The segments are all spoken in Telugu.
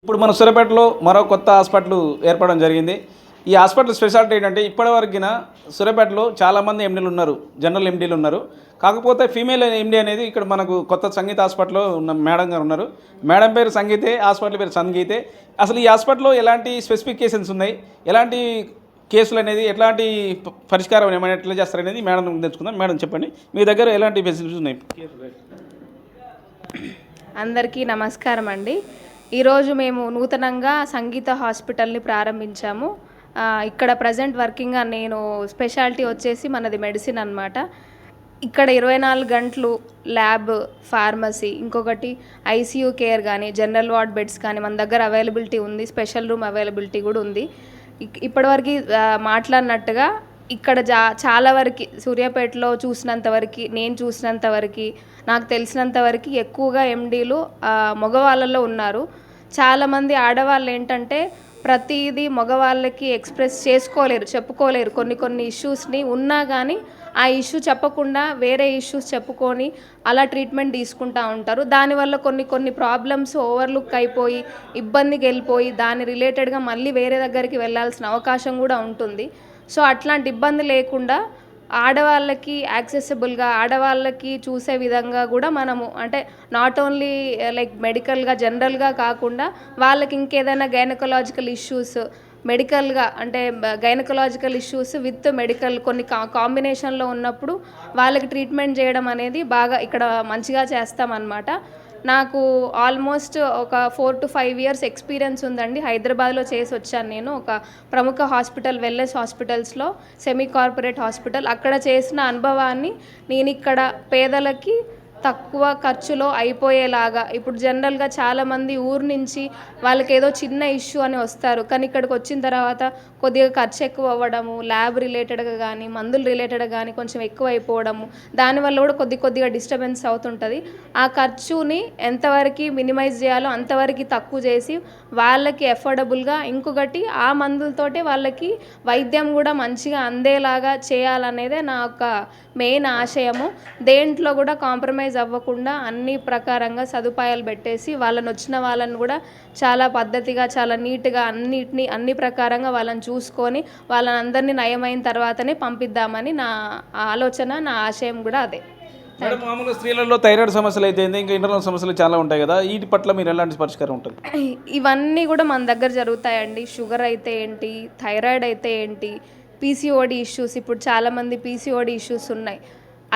ఇప్పుడు మన సూర్యాపేటలో మరో కొత్త హాస్పిటల్ ఏర్పడడం జరిగింది. ఈ హాస్పిటల్ స్పెషాలిటీ ఏంటంటే ఇప్పటివరకున సూర్యాపేటలో చాలామంది ఎండీలు ఉన్నారు, జనరల్ ఎండీలు ఉన్నారు. కాకపోతే ఫీమేల్ ఎండీ అనేది ఇక్కడ మనకు కొత్త సంగీత హాస్పిటల్లో ఉన్న మేడం గారు ఉన్నారు. మేడం పేరు సంగీతే, హాస్పిటల్ పేరు సంగీతే. అసలు ఈ హాస్పిటల్లో ఎలాంటి స్పెసిఫికేషన్స్ ఉన్నాయి, ఎలాంటి కేసులు అనేది ఎట్లాంటి పరిష్కారం ఏమైనా ఎట్లా చేస్తారనేది మేడం తెలుసుకుందాం. మేడం చెప్పండి, మీ దగ్గర ఎలాంటి ఫెసిలిటీస్ ఉన్నాయి? అందరికీ నమస్కారం అండి. ఈరోజు మేము నూతనంగా సంగీత హాస్పిటల్ని ప్రారంభించాము. ఇక్కడ ప్రజెంట్ వర్కింగ్గా నేను స్పెషాలిటీ వచ్చేసి మనది మెడిసిన్ అన్నమాట. ఇక్కడ 24 గంటలు ల్యాబ్, ఫార్మసీ, ఇంకొకటి ఐసీయూ కేర్ కానీ, జనరల్ వార్డ్ బెడ్స్ కానీ మన దగ్గర అవైలబిలిటీ ఉంది. స్పెషల్ రూమ్ అవైలబిలిటీ కూడా ఉంది. ఇప్పటివరకు మాట్లాడినట్టుగా ఇక్కడ చాలా వరకు సూర్యాపేటలో చూసినంతవరకు, నేను చూసినంతవరకు, నాకు తెలిసినంతవరకు ఎక్కువగా ఎండీలు మగవాళ్ళలో ఉన్నారు. చాలామంది ఆడవాళ్ళు ఏంటంటే ప్రతిదీ మగవాళ్ళకి ఎక్స్ప్రెస్ చేసుకోలేరు, చెప్పుకోలేరు. కొన్ని ఇష్యూస్ని ఉన్నా కానీ ఆ ఇష్యూ చెప్పకుండా వేరే ఇష్యూస్ చెప్పుకొని అలా ట్రీట్మెంట్ తీసుకుంటూ ఉంటారు. దానివల్ల కొన్ని ప్రాబ్లమ్స్ ఓవర్లుక్ అయిపోయి ఇబ్బందికి వెళ్ళిపోయి దాని రిలేటెడ్గా మళ్ళీ వేరే దగ్గరికి వెళ్ళాల్సిన అవకాశం కూడా ఉంటుంది. సో అట్లాంటి ఇబ్బంది లేకుండా ఆడవాళ్ళకి యాక్సెసిబుల్గా, ఆడవాళ్ళకి చూసే విధంగా కూడా మనము అంటే నాట్ ఓన్లీ లైక్ మెడికల్గా జనరల్గా కాకుండా వాళ్ళకి ఇంకేదైనా గైనకలాజికల్ ఇష్యూస్ మెడికల్గా అంటే గైనకలాజికల్ ఇష్యూస్ విత్ మెడికల్ కొన్ని కాంబినేషన్లో ఉన్నప్పుడు వాళ్ళకి ట్రీట్మెంట్ చేయడం అనేది బాగా ఇక్కడ మంచిగా చేస్తామన్నమాట. నాకు ఆల్మోస్ట్ ఒక 4 to 5 years ఎక్స్పీరియన్స్ ఉందండి. హైదరాబాద్లో చేసి వచ్చాను నేను ఒక ప్రముఖ హాస్పిటల్, వెల్నెస్ హాస్పిటల్స్లో, సెమీ కార్పొరేట్ హాస్పిటల్. అక్కడ చేసిన అనుభవాన్ని నేను ఇక్కడ పేదలకి తక్కువ ఖర్చులో అయిపోయేలాగా, ఇప్పుడు జనరల్గా చాలామంది ఊరు నుంచి వాళ్ళకి ఏదో చిన్న ఇష్యూ అని వస్తారు, కానీ ఇక్కడికి వచ్చిన తర్వాత కొద్దిగా ఖర్చు ఎక్కువ అవ్వడము, ల్యాబ్ రిలేటెడ్గా కానీ మందులు రిలేటెడ్గా కానీ కొంచెం ఎక్కువ అయిపోవడము, దానివల్ల కూడా కొద్దిగా డిస్టర్బెన్స్ అవుతుంటుంది. ఆ ఖర్చుని ఎంతవరకు మినిమైజ్ చేయాలో అంతవరకు తక్కువ చేసి వాళ్ళకి ఎఫోర్డబుల్గా, ఇంకొకటి ఆ మందులతోటే వాళ్ళకి వైద్యం కూడా మంచిగా అందేలాగా చేయాలనేదే నా యొక్క మెయిన్ ఆశయము. దేంట్లో కూడా కాంప్రమైజ్ అవ్వకుండా అన్ని ప్రకారంగా సదుపాయాలు పెట్టేసి వాళ్ళని వచ్చిన వాళ్ళని కూడా చాలా పద్ధతిగా, చాలా నీట్గా అన్ని ప్రకారంగా వాళ్ళని చూసుకొని వాళ్ళని అందరినీ నయమైన తర్వాతనే పంపిద్దామని నా ఆలోచన, నా ఆశయం కూడా అదే. మేడం, మామూలుగా స్త్రీలలో థైరాయిడ్ సమస్యలు అయితే ఇంకా ఇంటర్నల్ సమస్యలు చాలా ఉంటాయి కదా, వీటి పట్ల మీరు ఎలాంటి పరిష్కారం ఉంటుంది? ఇవన్నీ కూడా మన దగ్గర జరుగుతాయండి. షుగర్ అయితే ఏంటి, థైరాయిడ్ అయితే ఏంటి, పీసీఓడి ఇష్యూస్, ఇప్పుడు చాలామంది పీసీఓడి ఇష్యూస్ ఉన్నాయి.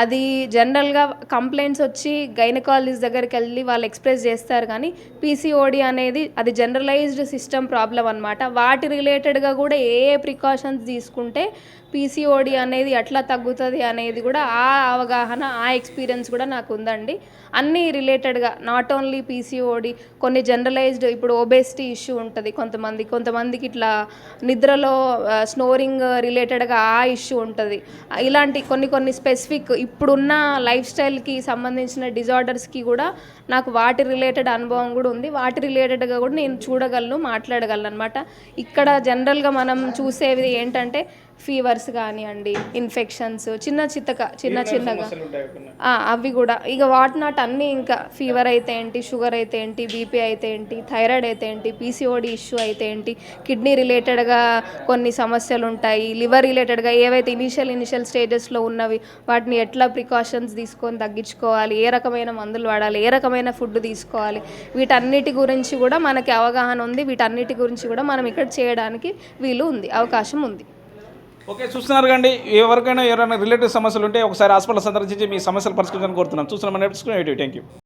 అది జనరల్గా కంప్లైంట్స్ వచ్చి గైనకాలజిస్ట్ దగ్గరికి వెళ్ళి వాళ్ళు ఎక్స్ప్రెస్ చేస్తారు, కానీ పీసీఓడి అనేది అది జనరలైజ్డ్ సిస్టమ్ ప్రాబ్లం అనమాట. వాటి రిలేటెడ్గా కూడా ఏ ప్రికాషన్స్ తీసుకుంటే పీసీఓడి అనేది ఎట్లా తగ్గుతుంది అనేది కూడా ఆ అవగాహన, ఆ ఎక్స్పీరియన్స్ కూడా నాకు ఉందండి. అన్నీ రిలేటెడ్గా నాట్ ఓన్లీ పీసీఓడి, కొన్ని జనరలైజ్డ్ ఇప్పుడు ఒబేసిటీ ఇష్యూ ఉంటుంది కొంతమందికి ఇట్లా నిద్రలో స్నోరింగ్ రిలేటెడ్గా ఆ ఇష్యూ ఉంటుంది. ఇలాంటి కొన్ని స్పెసిఫిక్ ఇప్పుడున్న లైఫ్ స్టైల్కి సంబంధించిన డిజార్డర్స్కి కూడా నాకు వాటి రిలేటెడ్ అనుభవం కూడా ఉంది. వాటి రిలేటెడ్గా కూడా నేను చూడగలను, మాట్లాడగలను అనమాట. ఇక్కడ జనరల్గా మనం చూసేవి ఏంటంటే ఫీవర్స్ కానివ్వండి, ఇన్ఫెక్షన్స్ చిన్నగా అవి కూడా ఇక వాట్ నాట్ అన్నీ, ఇంకా ఫీవర్ అయితే ఏంటి, షుగర్ అయితే ఏంటి, బీపీ అయితే ఏంటి, థైరాయిడ్ అయితే ఏంటి, పీసీఓడి ఇష్యూ అయితే ఏంటి, కిడ్నీ రిలేటెడ్గా కొన్ని సమస్యలు ఉంటాయి, లివర్ రిలేటెడ్గా ఏవైతే ఇనిషియల్ స్టేజెస్లో ఉన్నవి వాటిని ఎట్లా ప్రికాషన్స్ తీసుకొని తగ్గించుకోవాలి, ఏ రకమైన మందులు వాడాలి, ఏ రకమైన ఫుడ్ తీసుకోవాలి, వీటన్నిటి గురించి కూడా మనకి అవగాహన ఉంది. వీటన్నిటి గురించి కూడా మనం ఇక్కడ చేయడానికి అవకాశం ఉంది. ఓకే, చూస్తున్నారు కండి. ఎవరికైనా రిలేటివ్ సమస్యలు ఉంటే ఒకసారి హాస్పిటల్ సందర్శించి మీ సమస్యలు పరిష్కరించాలని కోరుతున్నాం. చూస్తున్నాం. Thank you.